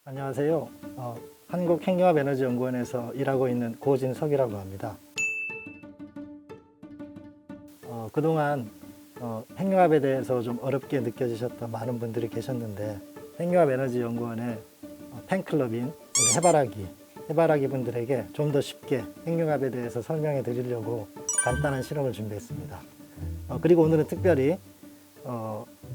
안녕하세요. 한국행정업에너지연구원에서 일하고 있는 고진석이라고 합니다. 그동안 핵융합에 대해서 좀 어렵게 느껴지셨던 많은 분들이 계셨는데 핵융합에너지연구원의 팬클럽인 우리 해바라기 분들에게 좀 더 쉽게 핵융합에 대해서 설명해 드리려고 간단한 실험을 준비했습니다. 그리고 오늘은 특별히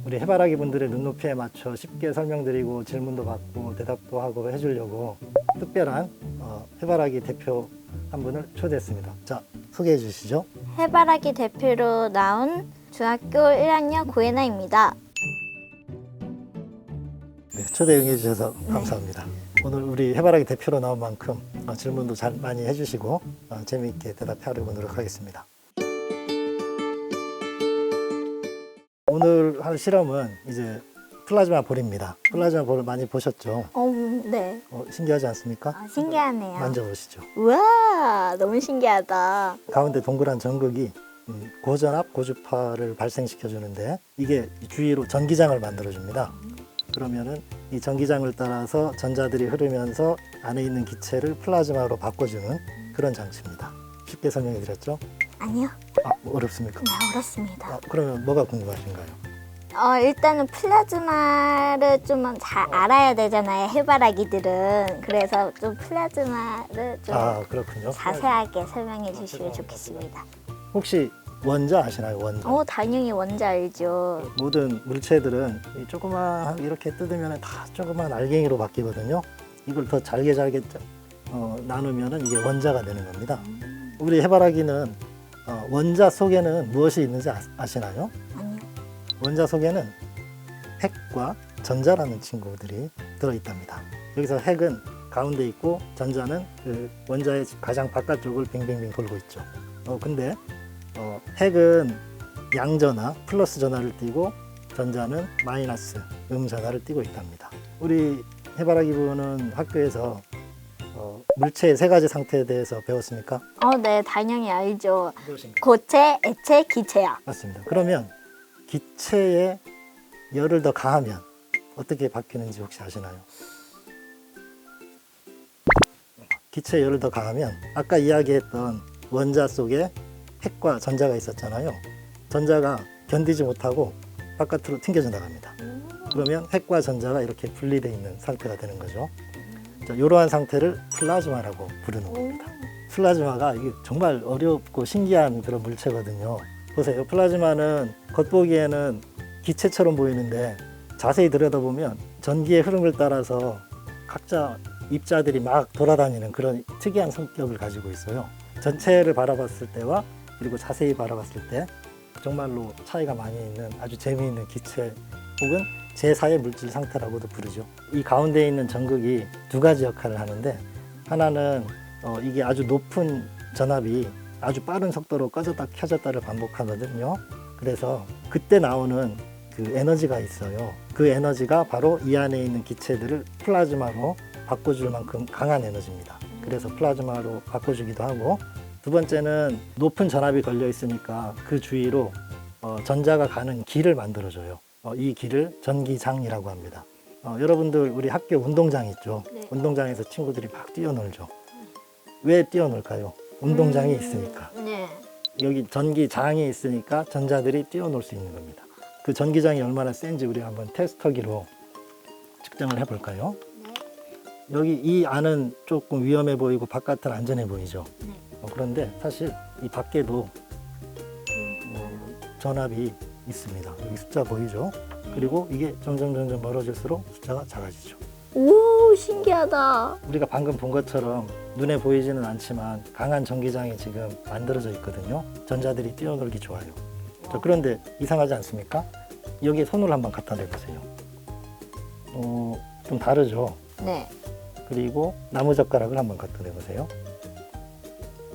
우리 해바라기 분들의 눈높이에 맞춰 쉽게 설명드리고 질문도 받고 대답도 하고 해주려고 특별한 해바라기 대표 한 분을 초대했습니다. 자, 소개해 주시죠. 해바라기 대표로 나온 중학교 1학년 고혜나입니다. 네, 초대 응해 주셔서 감사합니다. 오늘 우리 해바라기 대표로 나온 만큼 질문도 잘 많이 해주시고 재미있게 대답하려고 노력하겠습니다. 오늘 할 실험은 이제 플라즈마 볼입니다. 플라즈마 볼을 많이 보셨죠? 네. 신기하지 않습니까? 신기하네요. 만져보시죠. 우와, 너무 신기하다. 가운데 동그란 전극이 고전압, 고주파를 발생시켜 주는데 이게 주위로 전기장을 만들어 줍니다. 그러면은 이 전기장을 따라서 전자들이 흐르면서 안에 있는 기체를 플라즈마로 바꿔주는 그런 장치입니다. 쉽게 설명해 드렸죠? 아니요, 어렵습니까? 네, 어렵습니다. 그러면 뭐가 궁금하신가요? 일단은 플라즈마를 좀 잘 알아야 되잖아요, 해바라기들은. 그래서 좀 플라즈마를 좀 그렇군요. 자세하게 설명해 주시면 좋겠습니다. 혹시 원자 아시나요? 원자. 당연히 원자 알죠. 모든 물체들은 이 조그만 이렇게 뜯으면 다 조그만 알갱이로 바뀌거든요. 이걸 더 잘게 나누면은 이게 원자가 되는 겁니다. 우리 해바라기는 원자 속에는 무엇이 있는지 아시나요? 아니요. 원자 속에는 핵과 전자라는 친구들이 들어있답니다. 여기서 핵은 가운데 있고 전자는 그 원자의 가장 바깥쪽을 빙빙빙 돌고 있죠. 근데 핵은 양전화, 플러스 전화를 띠고 전자는 마이너스, 전화를 띠고 있답니다. 우리 해바라기 부는 학교에서 물체의 세 가지 상태에 대해서 배웠습니까? 네, 당연히 알죠. 무엇인가요? 고체, 액체, 기체요. 맞습니다. 그러면 기체에 열을 더 가하면 어떻게 바뀌는지 혹시 아시나요? 기체에 열을 더 가하면 아까 이야기했던 원자 속에 핵과 전자가 있었잖아요. 전자가 견디지 못하고 바깥으로 튕겨져 나갑니다. 그러면 핵과 전자가 이렇게 분리되어 있는 상태가 되는 거죠. 이러한 상태를 플라즈마라고 부르는 겁니다. 플라즈마가 이게 정말 어렵고 신기한 그런 물체거든요. 보세요. 플라즈마는 겉보기에는 기체처럼 보이는데 자세히 들여다보면 전기의 흐름을 따라서 각자 입자들이 막 돌아다니는 그런 특이한 성격을 가지고 있어요. 전체를 바라봤을 때와 그리고 자세히 바라봤을 때 정말로 차이가 많이 있는 아주 재미있는 기체 혹은 제4의 물질 상태라고도 부르죠. 이 가운데 있는 전극이 두 가지 역할을 하는데 하나는 이게 아주 높은 전압이 아주 빠른 속도로 꺼졌다 켜졌다를 반복하거든요. 그래서 그때 나오는 그 에너지가 있어요. 그 에너지가 바로 이 안에 있는 기체들을 플라즈마로 바꿔줄 만큼 강한 에너지입니다. 그래서 플라즈마로 바꿔주기도 하고 두 번째는 높은 전압이 걸려 있으니까 그 주위로 전자가 가는 길을 만들어줘요. 이 길을 전기장이라고 합니다. 여러분들 우리 학교 운동장 있죠? 네. 운동장에서 친구들이 막 뛰어놀죠. 왜 뛰어놀까요? 운동장이 있으니까. 네. 여기 전기장이 있으니까 전자들이 뛰어놀 수 있는 겁니다. 그 전기장이 얼마나 센지 우리 한번 테스터기로 측정을 해볼까요? 네. 여기 이 안은 조금 위험해 보이고 바깥은 안전해 보이죠? 네. 그런데 사실 이 밖에도 전압이 있습니다. 여기 숫자 보이죠? 그리고 이게 점점 멀어질수록 숫자가 작아지죠. 오, 신기하다. 우리가 방금 본 것처럼 눈에 보이지는 않지만 강한 전기장이 지금 만들어져 있거든요. 전자들이 뛰어놀기 좋아요. 그런데 이상하지 않습니까? 여기에 손을 한번 갖다 대보세요. 좀 다르죠? 네. 그리고 나무젓가락을 한번 갖다 대보세요.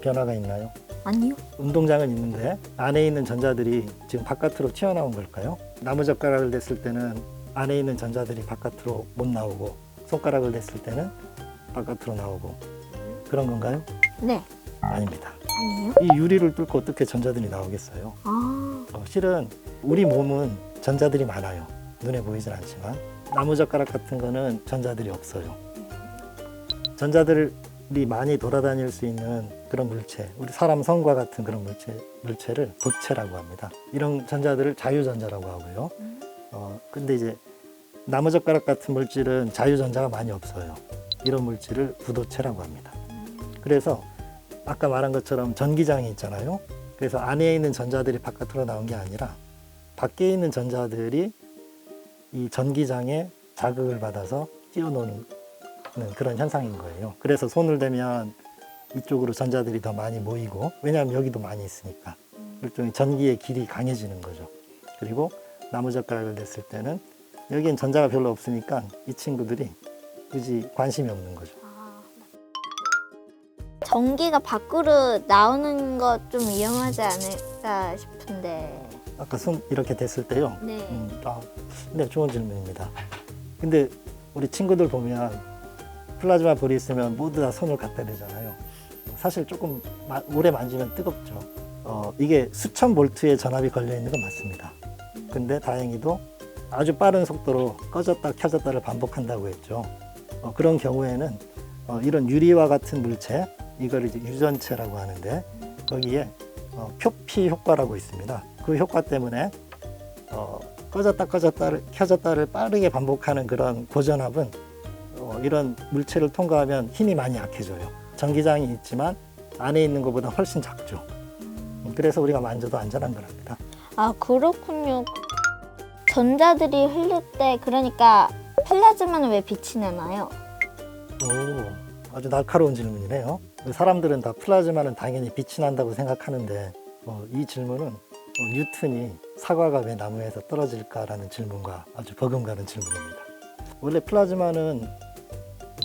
변화가 있나요? 아니요. 운동장은 있는데 안에 있는 전자들이 지금 바깥으로 튀어나온 걸까요? 나무젓가락을 댔을 때는 안에 있는 전자들이 바깥으로 못 나오고 손가락을 댔을 때는 바깥으로 나오고 그런 건가요? 네. 아닙니다. 아니에요? 이 유리를 뚫고 어떻게 전자들이 나오겠어요? 실은 우리 몸은 전자들이 많아요. 눈에 보이진 않지만 나무젓가락 같은 거는 전자들이 없어요. 전자들이 많이 돌아다닐 수 있는 그런 물체, 우리 사람 성과 같은 그런 물체를 도체라고 합니다. 이런 전자들을 자유전자라고 하고요. 근데 이제 나무젓가락 같은 물질은 자유전자가 많이 없어요. 이런 물질을 부도체라고 합니다. 그래서 아까 말한 것처럼 전기장이 있잖아요. 그래서 안에 있는 전자들이 바깥으로 나온 게 아니라 밖에 있는 전자들이 이 전기장에 자극을 받아서 뛰어노는 그런 현상인 거예요. 그래서 손을 대면 이쪽으로 전자들이 더 많이 모이고, 왜냐하면 여기도 많이 있으니까 일종의 전기의 길이 강해지는 거죠. 그리고 나무젓가락을 냈을 때는 여기엔 전자가 별로 없으니까 이 친구들이 굳이 관심이 없는 거죠. 전기가 밖으로 나오는 것 좀 위험하지 않을까 싶은데. 아까 손 이렇게 됐을 때요. 네. 네, 좋은 질문입니다. 근데 우리 친구들 보면 플라즈마 볼이 있으면 모두 다 손을 갖다 대잖아요. 사실 조금 오래 만지면 뜨겁죠. 이게 수천 볼트의 전압이 걸려 있는 건 맞습니다. 근데 다행히도 아주 빠른 속도로 꺼졌다 켜졌다를 반복한다고 했죠. 그런 경우에는 이런 유리와 같은 물체, 이걸 이제 유전체라고 하는데 거기에 표피 효과라고 있습니다. 그 효과 때문에 꺼졌다 켜졌다를 빠르게 반복하는 그런 고전압은 이런 물체를 통과하면 힘이 많이 약해져요. 전기장이 있지만 안에 있는 것보다 훨씬 작죠. 그래서 우리가 만져도 안전한 거랍니다. 아, 그렇군요. 전자들이 흘릴 때, 그러니까 플라즈마는 왜 빛이 나나요? 오, 아주 날카로운 질문이네요. 사람들은 다 플라즈마는 당연히 빛이 난다고 생각하는데 이 질문은 뉴턴이 사과가 왜 나무에서 떨어질까라는 질문과 아주 버금가는 질문입니다. 원래 플라즈마는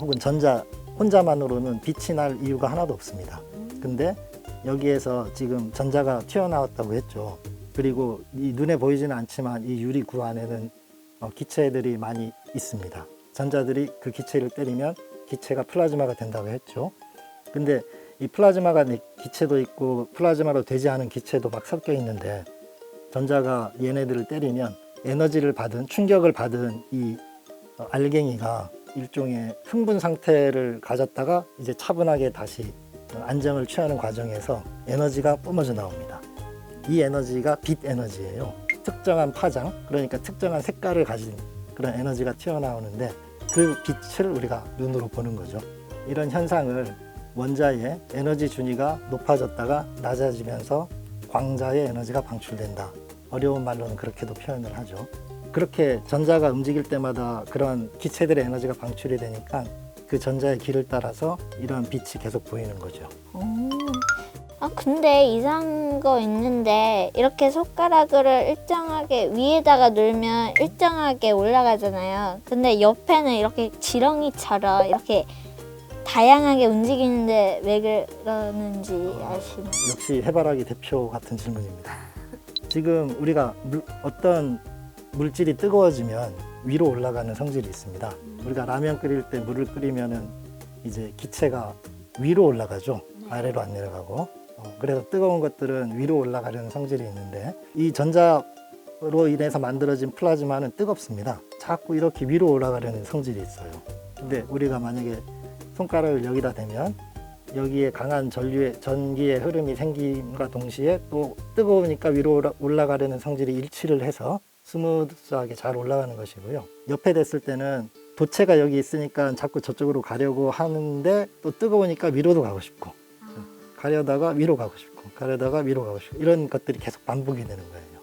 혹은 전자 혼자만으로는 빛이 날 이유가 하나도 없습니다. 근데 여기에서 지금 전자가 튀어나왔다고 했죠. 그리고 이 눈에 보이지는 않지만 이 유리구 안에는 기체들이 많이 있습니다. 전자들이 그 기체를 때리면 기체가 플라즈마가 된다고 했죠. 근데 이 플라즈마가 기체도 있고 플라즈마로 되지 않은 기체도 막 섞여 있는데 전자가 얘네들을 때리면 에너지를 받은, 충격을 받은 이 알갱이가 일종의 흥분 상태를 가졌다가 이제 차분하게 다시 안정을 취하는 과정에서 에너지가 뿜어져 나옵니다. 이 에너지가 빛 에너지예요. 특정한 파장, 그러니까 특정한 색깔을 가진 그런 에너지가 튀어나오는데 그 빛을 우리가 눈으로 보는 거죠. 이런 현상을 원자의 에너지 준위가 높아졌다가 낮아지면서 광자의 에너지가 방출된다. 어려운 말로는 그렇게도 표현을 하죠. 그렇게 전자가 움직일 때마다 그런 기체들의 에너지가 방출이 되니까 그 전자의 길을 따라서 이런 빛이 계속 보이는 거죠. 아, 근데 이상한 거 있는데, 이렇게 손가락을 일정하게 위에다가 눌면 일정하게 올라가잖아요. 근데 옆에는 이렇게 지렁이처럼 이렇게 다양하게 움직이는데 왜 그러는지 아시나요? 역시 해바라기 대표 같은 질문입니다. 지금 우리가 어떤 물질이 뜨거워지면 위로 올라가는 성질이 있습니다. 우리가 라면 끓일 때 물을 끓이면은 이제 기체가 위로 올라가죠. 아래로 안 내려가고. 그래서 뜨거운 것들은 위로 올라가려는 성질이 있는데 이 전자로 인해서 만들어진 플라즈마는 뜨겁습니다. 자꾸 이렇게 위로 올라가려는 성질이 있어요. 근데 우리가 만약에 손가락을 여기다 대면 여기에 강한 전기의 흐름이 생김과 동시에 또 뜨거우니까 위로 올라가려는 성질이 일치를 해서 스무스하게 잘 올라가는 것이고요. 옆에 댔을 때는 도체가 여기 있으니까 자꾸 저쪽으로 가려고 하는데 또 뜨거우니까 위로도 가고 싶고 가려다가 위로 가고 싶고 가려다가 위로 가고 싶고 이런 것들이 계속 반복이 되는 거예요.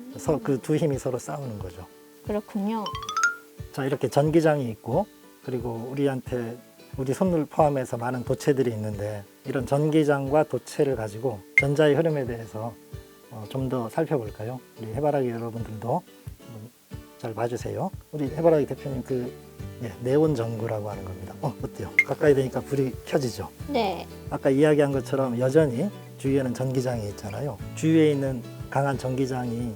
그래서 그 두 힘이 서로 싸우는 거죠. 그렇군요. 자, 이렇게 전기장이 있고 그리고 우리한테 우리 손을 포함해서 많은 도체들이 있는데 이런 전기장과 도체를 가지고 전자의 흐름에 대해서 좀 더 살펴볼까요? 우리 해바라기 여러분들도 잘 봐주세요. 우리 해바라기 대표님 네온 전구라고 하는 겁니다. 어때요? 가까이 되니까 불이 켜지죠? 네. 아까 이야기한 것처럼 여전히 주위에는 전기장이 있잖아요. 주위에 있는 강한 전기장이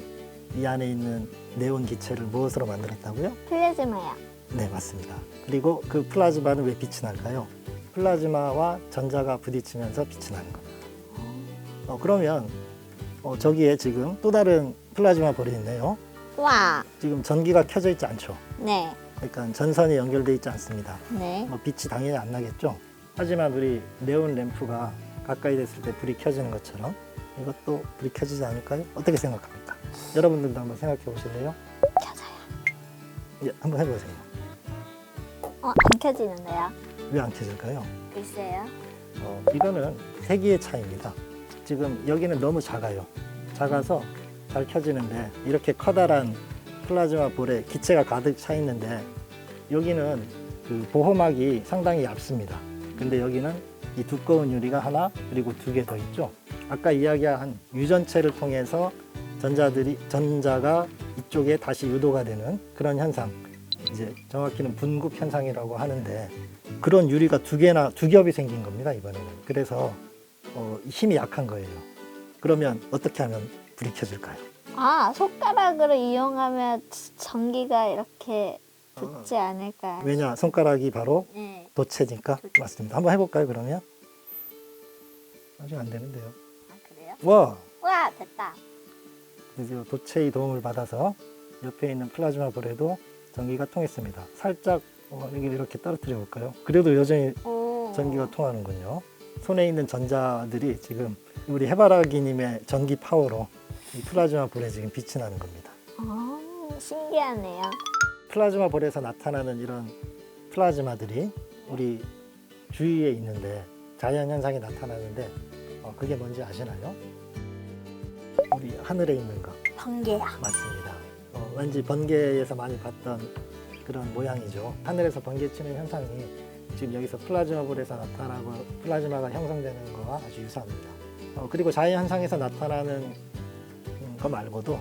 이 안에 있는 네온 기체를 무엇으로 만들었다고요? 플라즈마야. 네, 맞습니다. 그리고 그 플라즈마는 왜 빛이 날까요? 플라즈마와 전자가 부딪히면서 빛이 나는 겁니다. 그러면 저기에 지금 또 다른 플라즈마 볼이 있네요. 와. 지금 전기가 켜져 있지 않죠? 네. 그러니까 전선이 연결되어 있지 않습니다. 네. 뭐 빛이 당연히 안 나겠죠. 하지만 우리 네온 램프가 가까이 됐을 때 불이 켜지는 것처럼 이것도 불이 켜지지 않을까요? 어떻게 생각합니까? 여러분들도 한번 생각해 보실래요? 켜져요. 예, 한번 해보세요. 안 켜지는데요? 왜 안 켜질까요? 글쎄요. 이거는 세기의 차이입니다. 지금 여기는 너무 작아요. 작아서 잘 켜지는데 이렇게 커다란 플라즈마 볼에 기체가 가득 차 있는데 여기는 그 보호막이 상당히 얇습니다. 근데 여기는 이 두꺼운 유리가 하나 그리고 두 개 더 있죠. 아까 이야기한 유전체를 통해서 전자가 이쪽에 다시 유도가 되는 그런 현상, 이제 정확히는 분급 현상이라고 하는데 그런 유리가 두 겹이 생긴 겁니다, 이번에는. 그래서 힘이 약한 거예요. 그러면 어떻게 하면 불이 켜질까요? 손가락으로 이용하면 전기가 이렇게 붙지 않을까요? 왜냐, 손가락이 바로 네. 도체니까. 도체. 맞습니다. 한번 해볼까요, 그러면? 아직 안 되는데요. 그래요? 와! 와, 됐다. 이제 도체의 도움을 받아서 옆에 있는 플라즈마 볼에도 전기가 통했습니다. 살짝 여기 이렇게 떨어뜨려 볼까요? 그래도 여전히 오. 전기가 통하는군요. 손에 있는 전자들이 지금 우리 해바라기님의 전기 파워로 이 플라즈마 볼에 지금 빛이 나는 겁니다. 신기하네요. 플라즈마 볼에서 나타나는 이런 플라즈마들이 우리 주위에 있는데 자연 현상이 나타나는데 그게 뭔지 아시나요? 우리 하늘에 있는 거. 번개야. 맞습니다. 왠지 번개에서 많이 봤던 그런 모양이죠. 하늘에서 번개 치는 현상이 지금 여기서 플라즈마 볼에서 나타나고 플라즈마가 형성되는 거와 아주 유사합니다. 그리고 자연 현상에서 나타나는 거 말고도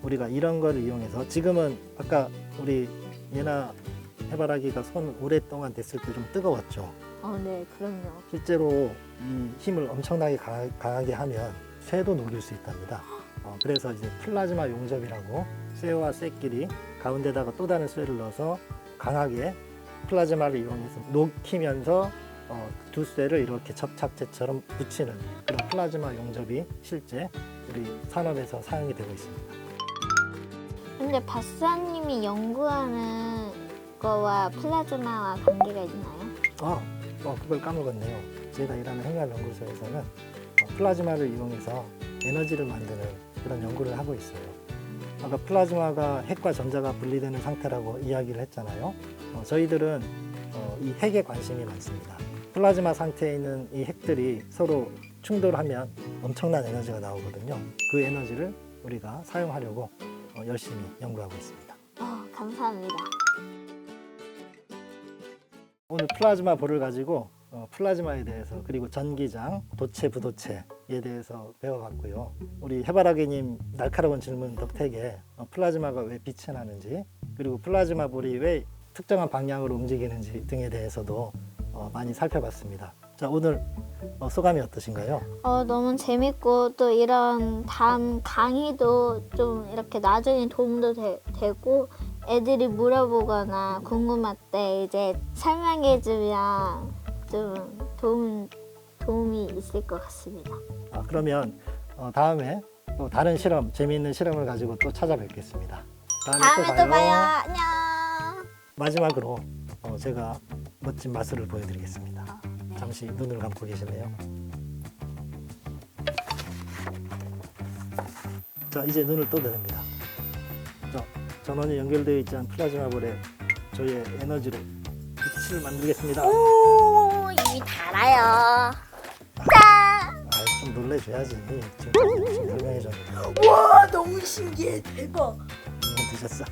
우리가 이런 거를 이용해서 지금은 아까 우리 예나 해바라기가 손 오랫동안 됐을 때 좀 뜨거웠죠. 네, 그럼요. 실제로 이 힘을 엄청나게 강하게 하면 쇠도 녹일 수 있답니다. 그래서 이제 플라즈마 용접이라고 쇠와 쇠끼리 가운데다가 또 다른 쇠를 넣어서 강하게 플라즈마를 이용해서 녹이면서 두 쇠를 이렇게 접착제처럼 붙이는 그런 플라즈마 용접이 실제 우리 산업에서 사용이 되고 있습니다. 근데 박사님이 연구하는 거와 플라즈마와 관계가 있나요? 그걸 까먹었네요. 제가 일하는 행렬연구소에서는 플라즈마를 이용해서 에너지를 만드는 그런 연구를 하고 있어요. 아까 플라즈마가 핵과 전자가 분리되는 상태라고 이야기를 했잖아요. 저희들은 이 핵에 관심이 많습니다. 플라즈마 상태에 있는 이 핵들이 서로 충돌하면 엄청난 에너지가 나오거든요. 그 에너지를 우리가 사용하려고 열심히 연구하고 있습니다. 감사합니다. 오늘 플라즈마 볼을 가지고 플라즈마에 대해서 그리고 전기장, 도체, 부도체에 대해서 배워봤고요. 우리 해바라기님 날카로운 질문 덕택에 플라즈마가 왜 빛이 나는지 그리고 플라즈마 볼이 왜 특정한 방향으로 움직이는지 등에 대해서도 많이 살펴봤습니다. 자, 오늘 소감이 어떠신가요? 너무 재밌고 또 이런 다음 강의도 좀 이렇게 나중에 도움도 되고 애들이 물어보거나 궁금할 때 이제 설명해주면 좀 도움이 있을 것 같습니다. 그러면 다음에 또 다른 실험, 재미있는 실험을 가지고 또 찾아뵙겠습니다. 다음에 또 봐요. 안녕. 마지막으로 제가 멋진 마술을 보여드리겠습니다. 네. 잠시 눈을 감고 계실래요? 자, 이제 눈을 떠도 됩니다. 자, 전원이 연결되어 있지 않은 플라즈마 볼에 저의 에너지로 빛을 만들겠습니다. 오, 이미 달아요. 좀 놀래줘야지. 지금 설명해줬는데. 와, 너무 신기해. 대박. 드셨어?